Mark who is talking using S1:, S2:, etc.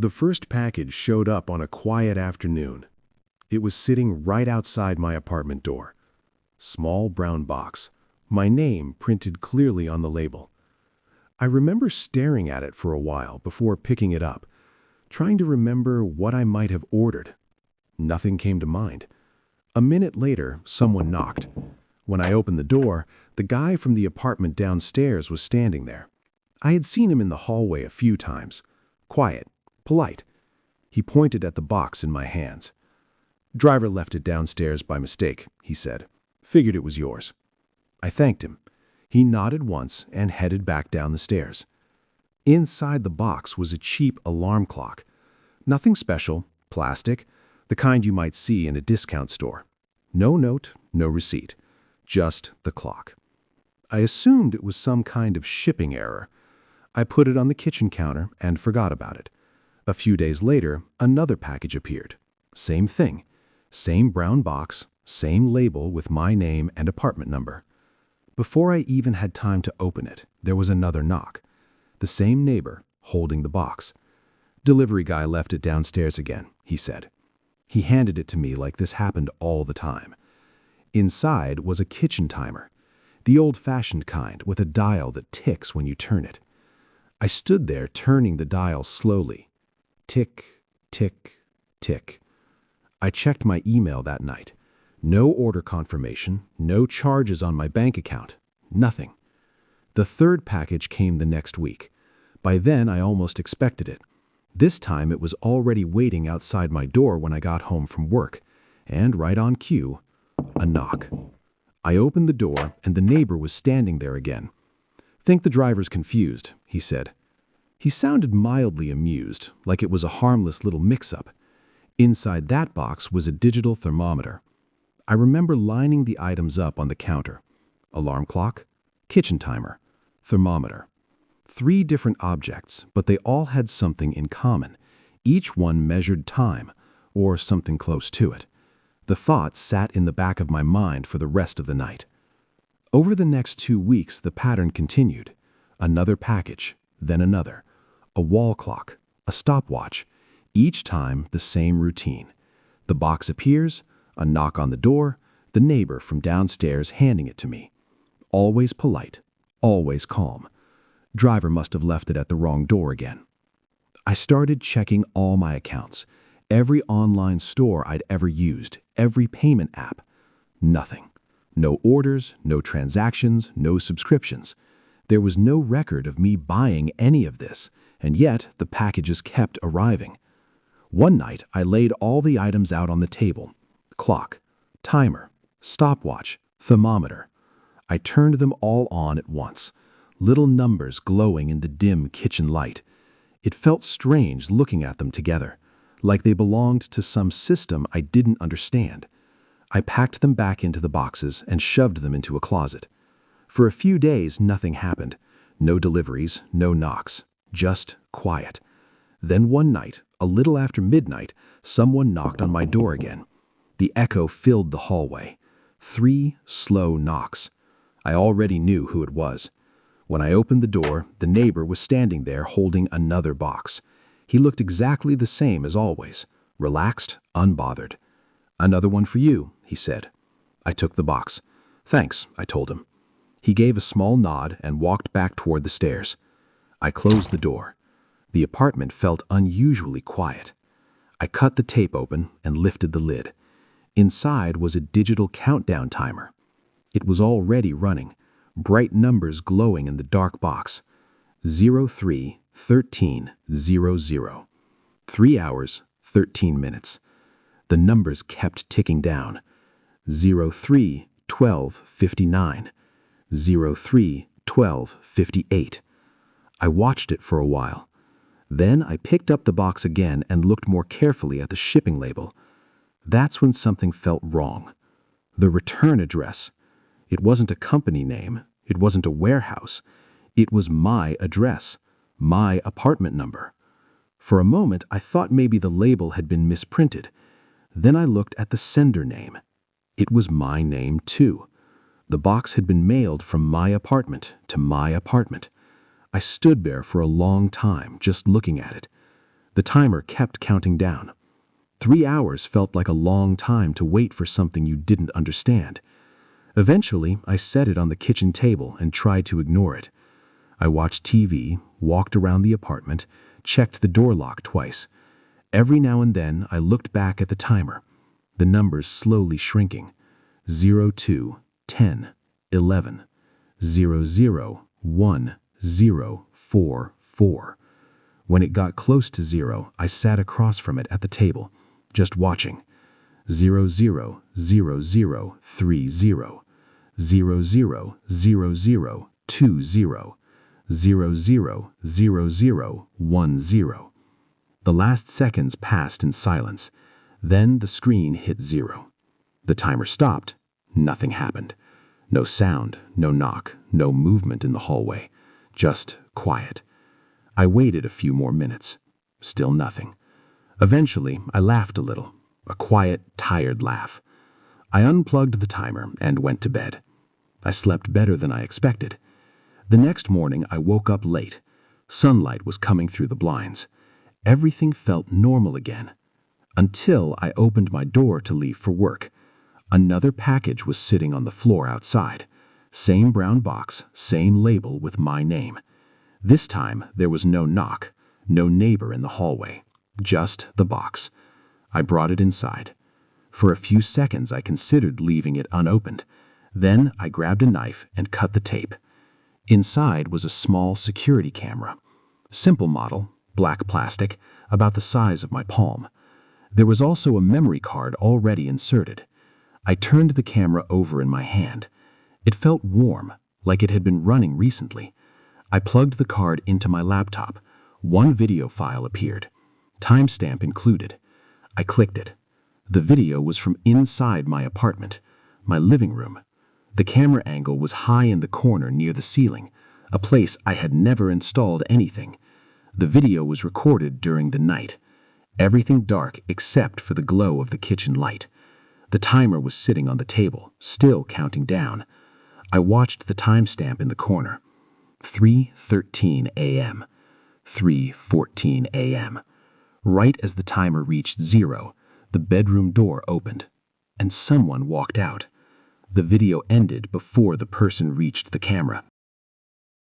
S1: The first package showed up on a quiet afternoon. It was sitting right outside my apartment door. Small brown box, my name printed clearly on the label. I remember staring at it for a while before picking it up, trying to remember what I might have ordered. Nothing came to mind. A minute later, someone knocked. When I opened the door, the guy from the apartment downstairs was standing there. I had seen him in the hallway a few times. Quiet, polite. He pointed at the box in my hands. "Driver left it downstairs by mistake," he said. "Figured it was yours." I thanked him. He nodded once and headed back down the stairs. Inside the box was a cheap alarm clock. Nothing special, plastic, the kind you might see in a discount store. No note, no receipt. Just the clock. I assumed it was some kind of shipping error. I put it on the kitchen counter and forgot about it. A few days later, another package appeared. Same thing. Same brown box, same label with my name and apartment number. Before I even had time to open it, there was another knock. The same neighbor, holding the box. "Delivery guy left it downstairs again," he said. He handed it to me like this happened all the time. Inside was a kitchen timer, the old-fashioned kind with a dial that ticks when you turn it. I stood there turning the dial slowly. Tick, tick, tick. I checked my email that night. No order confirmation, no charges on my bank account, nothing. The third package came the next week. By then, I almost expected it. This time, it was already waiting outside my door when I got home from work. And right on cue, a knock. I opened the door, and the neighbor was standing there again. "Think the driver's confused," he said. He sounded mildly amused, like it was a harmless little mix-up. Inside that box was a digital thermometer. I remember lining the items up on the counter. Alarm clock, kitchen timer, thermometer. 3 different objects, but they all had something in common. Each one measured time, or something close to it. The thought sat in the back of my mind for the rest of the night. Over the next 2 weeks, the pattern continued. Another package, then another. A wall clock, a stopwatch. Each time, the same routine. The box appears, a knock on the door, the neighbor from downstairs handing it to me. Always polite, always calm. Driver must have left it at the wrong door again. I started checking all my accounts, every online store I'd ever used, every payment app. Nothing. No orders, no transactions, no subscriptions. There was no record of me buying any of this, and yet the packages kept arriving. One night, I laid all the items out on the table. Clock, timer, stopwatch, thermometer. I turned them all on at once, little numbers glowing in the dim kitchen light. It felt strange looking at them together, like they belonged to some system I didn't understand. I packed them back into the boxes and shoved them into a closet. For a few days, nothing happened. No deliveries, no knocks, just quiet. Then one night, a little after midnight, someone knocked on my door again. The echo filled the hallway. 3 slow knocks. I already knew who it was. When I opened the door, the neighbor was standing there holding another box. He looked exactly the same as always, relaxed, unbothered. "Another one for you," he said. I took the box. "Thanks," I told him. He gave a small nod and walked back toward the stairs. I closed the door. The apartment felt unusually quiet. I cut the tape open and lifted the lid. Inside was a digital countdown timer. It was already running, bright numbers glowing in the dark box. 03:13:00. 3 hours, 13 minutes. The numbers kept ticking down. 03:12:59. 03:12:58. I watched it for a while. Then I picked up the box again and looked more carefully at the shipping label. That's when something felt wrong. The return address. It wasn't a company name. It wasn't a warehouse. It was my address, my apartment number. For a moment, I thought maybe the label had been misprinted. Then I looked at the sender name. It was my name, too. The box had been mailed from my apartment to my apartment. I stood there for a long time, just looking at it. The timer kept counting down. 3 hours felt like a long time to wait for something you didn't understand. Eventually, I set it on the kitchen table and tried to ignore it. I watched TV, walked around the apartment, checked the door lock twice. Every now and then, I looked back at the timer, the numbers slowly shrinking. 02, 10, 11, 00, 1, 0, 4, 4. When it got close to 0, I sat across from it at the table, just watching. 00, 00, 30, 00, 00, 20, 00, 00, 10. The last seconds passed in silence. Then the screen hit 0. The timer stopped. Nothing happened. No sound, no knock, no movement in the hallway. Just quiet. I waited a few more minutes. Still nothing. Eventually, I laughed a little. A quiet, tired laugh. I unplugged the timer and went to bed. I slept better than I expected. The next morning, I woke up late. Sunlight was coming through the blinds. Everything felt normal again. Until I opened my door to leave for work. Another package was sitting on the floor outside. Same brown box, same label with my name. This time, there was no knock, no neighbor in the hallway. Just the box. I brought it inside. For a few seconds, I considered leaving it unopened. Then I grabbed a knife and cut the tape. Inside was a small security camera. Simple model, black plastic, about the size of my palm. There was also a memory card already inserted. I turned the camera over in my hand. It felt warm, like it had been running recently. I plugged the card into my laptop. One video file appeared. Timestamp included. I clicked it. The video was from inside my apartment, my living room. The camera angle was high in the corner near the ceiling, a place I had never installed anything. The video was recorded during the night. Everything dark except for the glow of the kitchen light. The timer was sitting on the table, still counting down. I watched the timestamp in the corner. 3:13 a.m. 3:14 a.m. Right as the timer reached 0, the bedroom door opened, and someone walked out. The video ended before the person reached the camera.